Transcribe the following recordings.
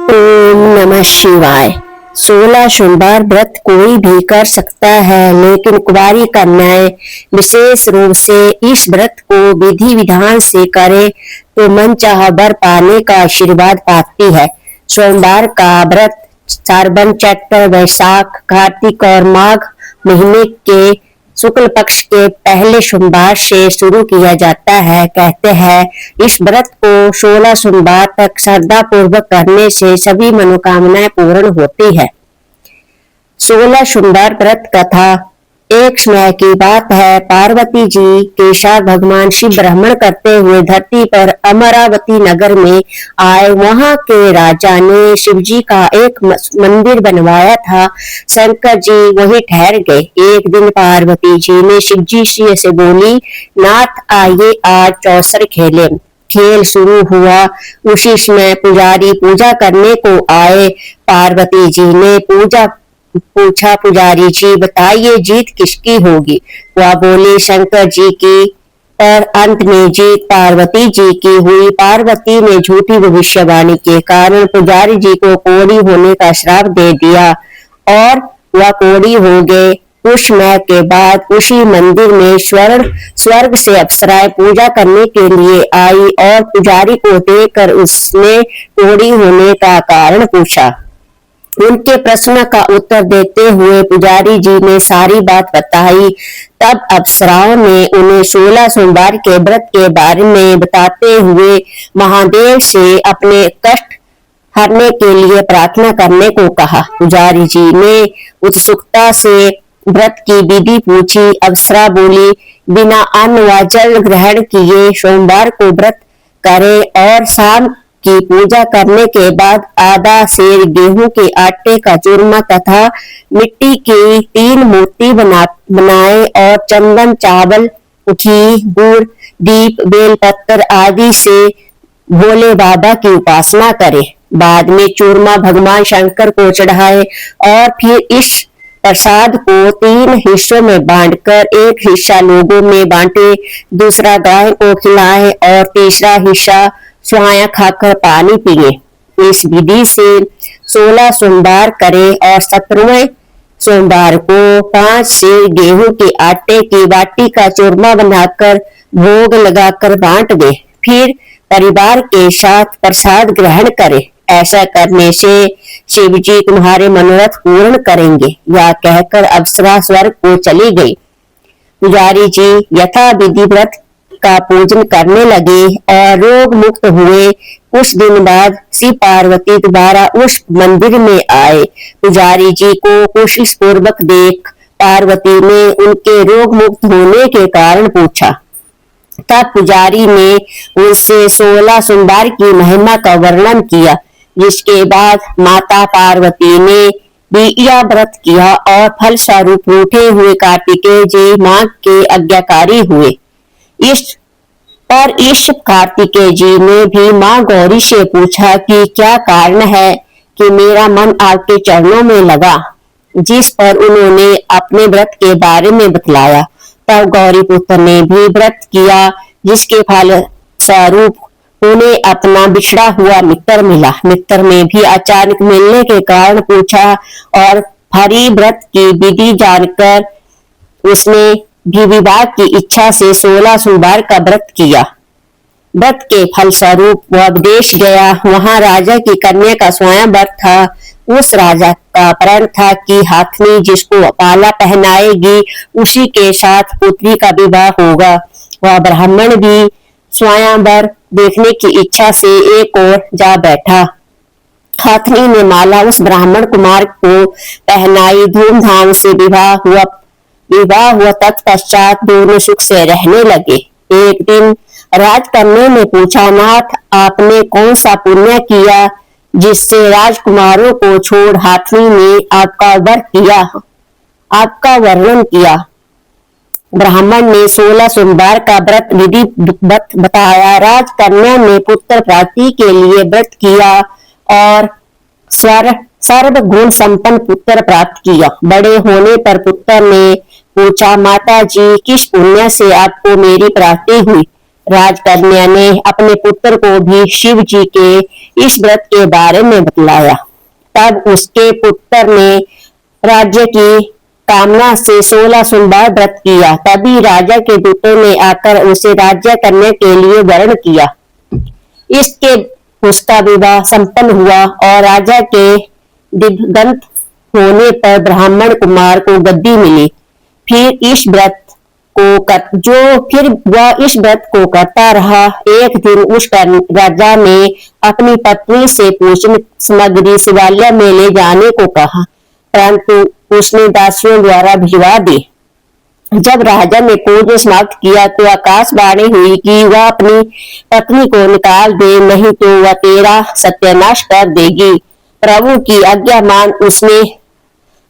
ओम नमः शिवाय। 16 सोमवार व्रत कोई भी कर सकता है, लेकिन कुंवारी कन्याएं विशेष रूप से इस व्रत को विधि विधान से करे तो मनचाहा वर पाने का आशीर्वाद पाती है। सोमवार का व्रत श्रावण, चैत्र, वैशाख, कार्तिक और माघ महीने के शुक्ल पक्ष के पहले सोमवार से शुरू किया जाता है। कहते हैं इस व्रत को 16 सोमवार तक श्रद्धा पूर्वक करने से सभी मनोकामनाएं पूर्ण होती है। 16 सोमवार व्रत कथा। एक समय की बात है, पार्वती जी के साथ भगवान शिव भ्रमण करते हुए धरती पर अमरावती नगर में आए। वहां के राजा ने शिव जी का एक मंदिर बनवाया था। शंकर जी वहीं ठहर गए। एक दिन पार्वती जी ने शिव जी से बोली, नाथ आइए आज चौसर खेले। खेल शुरू हुआ। उसी समय पुजारी पूजा करने को आए। पार्वती जी ने पूछा, पुजारी जी बताइए जीत किसकी होगी? वह बोले शंकर जी की। और अंत में जीत पार्वती जी की हुई। पार्वती ने झूठी भविष्यवाणी के कारण पुजारी जी को कोढ़ी होने का श्राप दे दिया और वह कोढ़ी हो गए। कुछ समय के बाद उसी मंदिर में स्वर्ग से अप्सराएं पूजा करने के लिए आई और पुजारी को देखकर उसने कोढ़ी होने का कारण पूछा। उनके प्रश्न का उत्तर देते हुए पुजारी जी ने सारी बात बताई। तब अप्सराओं ने उन्हें 16 सोमवार के व्रत के बारे में बताते हुए महादेव से अपने कष्ट हरने के लिए प्रार्थना करने को कहा। पुजारी जी ने उत्सुकता से व्रत की विधि पूछी। अप्सरा बोली, बिना अन्न व जल ग्रहण किए सोमवार को व्रत करे और शाम की पूजा करने के बाद आधा सेर गेहूं के आटे का चूरमा तथा मिट्टी की 3 मूर्ति बनाए और चंदन, चावल, घी, गुड़, दीप, बेलपत्र आदि से भोले बाबा की उपासना करे। बाद में चूरमा भगवान शंकर को चढ़ाए और फिर इस प्रसाद को 3 हिस्सों में बांटकर एक हिस्सा लोगों में बांटे, दूसरा गाय को खिलाए और तीसरा हिस्सा स्वयं खाकर पानी पिए। इस विधि से 16 सोमवार करे और 17वें सोमवार को 5 सेर गेहूं के आटे की बाटी का चूरमा बनाकर भोग लगाकर बांट दे। फिर परिवार के साथ प्रसाद ग्रहण करे। ऐसा करने से शिव जी तुम्हारे मनोरथ पूर्ण करेंगे। यह कहकर अप्सरा स्वर्ग को चली गई। पुजारी जी यथा विधि व्रत का पूजन करने लगे और रोग मुक्त हुए। कुछ दिन बाद श्री पार्वती दोबारा उस मंदिर में आए। पुजारी जी को कोशिश पूर्वक देख पार्वती ने उनके रोग मुक्त होने के कारण पूछा। तब पुजारी ने उनसे 16 सोमवार की महिमा का वर्णन किया, जिसके बाद माता पार्वती ने भी यह व्रत किया और फल स्वरूप रूठे हुए कार्तिकेय जी मां के आज्ञाकारी हुए। इस कार्तिकेय जी ने भी मां गौरी से पूछा कि क्या कारण है कि मेरा मन आपके चरणों में लगा, जिस पर उन्होंने अपने व्रत के बारे में बतलाया। तब गौरी पुत्र ने भी व्रत किया, जिसके फल स्वरूप उन्हें अपना बिछड़ा हुआ मित्र मिला। मित्र में भी अचानक मिलने के कारण पूछा और हरि व्रत की विधि जानकर उसने भी विवाह की इच्छा से 16 सोमवार का व्रत किया। व्रत के फल स्वरूप वह विदेश गया। वहां राजा की कन्या का स्वयंवर था। उस राजा का प्रण था कि हाथनी जिसको पाला पहनाएगी उसी के साथ पुत्री का विवाह होगा। वह ब्राह्मण भी स्वयंवर देखने की इच्छा से एक ओर जा बैठा। हाथनी ने माला उस ब्राह्मण कुमार को पहनाई। धूमधाम से विवाह हुआ। तत्पश्चात दोनों सुख से रहने लगे। एक दिन राजकन्या ने पूछा, नाथ आपने कौन सा पुण्य किया जिससे राजकुमारों को छोड़ हाथनी ने आपका वर्णन किया? ब्राह्मण ने 16 सोमवार का व्रत विधि बताया। राजकन्या ने पुत्र प्राप्ति के लिए व्रत किया और सर्व गुण संपन्न पुत्र प्राप्त किया। बड़े होने पर पुत्र ने पूछा, माता जी किस पुण्य से आपको मेरी प्राप्ति हुई? राजकन्या ने अपने पुत्र को भी शिव जी के इस व्रत के बारे में बतलाया। तब उसके पुत्र ने राज्य की कामना से 16 सोमवार व्रत किया। तभी राजा के दूतों ने आकर उसे राज्य करने के लिए वर्ण किया। इसके उसका विवाह संपन्न हुआ और राजा के दिवंगत होने पर ब्राह्मण कुमार को गद्दी मिली। फिर वह इस व्रत को करता रहा। एक दिन उस राजा ने अपनी पत्नी से पूजन सामग्री शिवालय में ले जाने को कहा, परंतु उसने दासियों द्वारा भिजवा दी। जब राजा ने पूजन समाप्त किया तो आकाशवाणी हुई कि वह अपनी पत्नी को निकाल दे, नहीं तो वह तेरा सत्यानाश कर देगी। प्रभु की आज्ञा मान उसने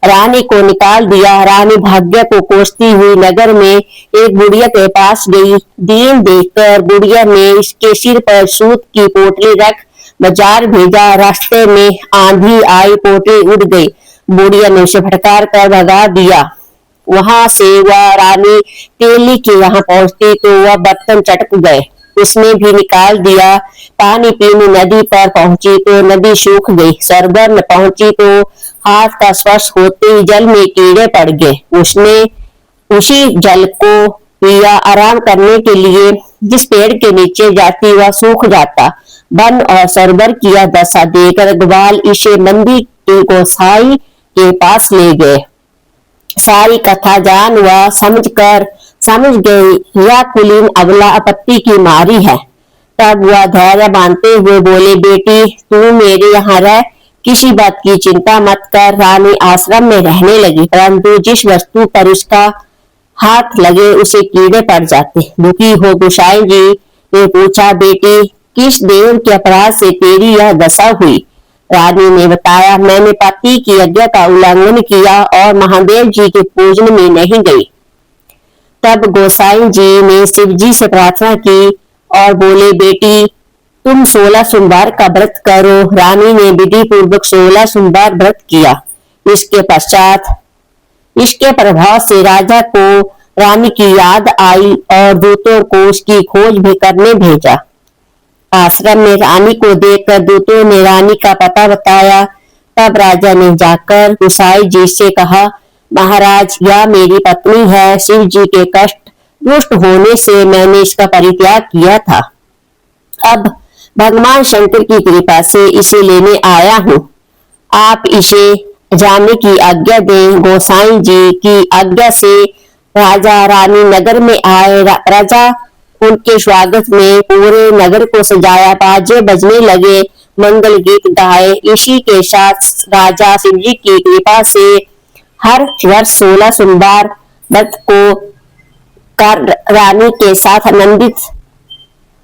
रानी को निकाल दिया। रानी भाग्य को कोसती हुई नगर में एक बुढ़िया के पास गई। दीन देखकर बुढ़िया ने इसके सिर पर सूत की पोटली रख बाजार भेजा। रास्ते में आंधी आई, पोटली उड़ गई। बुढ़िया ने उसे फटकार कर भगा दिया। वहां से वह रानी तेली के यहाँ पहुंचती तो वह बर्तन चटक गए, उसने भी निकाल दिया। पानी पीने नदी पर पहुंची तो नदी सूख गई। सरोवर में पहुंची तो हाथ का स्पर्श होते ही जल में कीड़े पड़ गए। उसने उसी जल को पिया। आराम करने के लिए जिस पेड़ के नीचे जाती वह सूख जाता। वन और सरोवर की यह दशा देखकर ग्वाल इसे मंदिर के गोसाई के पास ले गए। सारी कथा जान वह समझ गई यह कुलीन अबला आपत्ति की मारी है। तब वह धैर्य बांधते हुए बोले, बेटी तू मेरे यहाँ रह, किसी बात की चिंता मत कर। रानी आश्रम में रहने लगी, परंतु जिस वस्तु पर उसका हाथ लगे उसे कीड़े पड़ जाते। दुखी हो गोसाई जी ने पूछा, बेटी किस देव के अपराध से तेरी यह दशा हुई? रानी ने बताया, मैंने पति की आज्ञा का उल्लंघन किया और महादेव जी के पूजन में नहीं गई। तब गोसाई जी ने शिव जी से प्रार्थना की और बोले, बेटी तुम 16 सोमवार का व्रत करो। रानी ने विधि पूर्वक 16 सोमवार व्रत किया। इसके पश्चात इसके प्रभाव से राजा को रानी की याद आई और दूतों को उसकी खोज भी करने भेजा। आश्रम में रानी को देखकर दूतों ने रानी का पता बताया। तब राजा ने जाकर गोसाई जी से कहा, महाराज यह मेरी पत्नी है। शिव जी के कष्ट रुष्ट होने से मैंने इसका परित्याग किया था। अब भगवान शंकर की कृपा से इसे लेने आया हूँ। आप इसे जाने की आज्ञा दें। गोसाई जी की आज्ञा से राजा रानी नगर में आए। राजा उनके स्वागत में पूरे नगर को सजाया, बाजे बजने लगे, मंगल गीत गाए। इसी के साथ राजा शिव जी की कृपा से हर वर्ष 16 सोमवार व्रत को कर रानी के साथ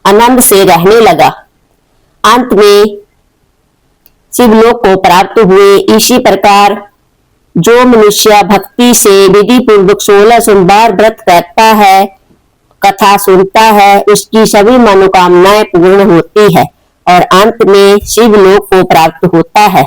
आनंद से रहने लगा। अंत में शिवलोक को प्राप्त हुए। इसी प्रकार जो मनुष्य भक्ति से विधि पूर्वक 16 सोमवार व्रत करता है, कथा सुनता है, उसकी सभी मनोकामनाएं पूर्ण होती है और अंत में शिवलोक को प्राप्त होता है।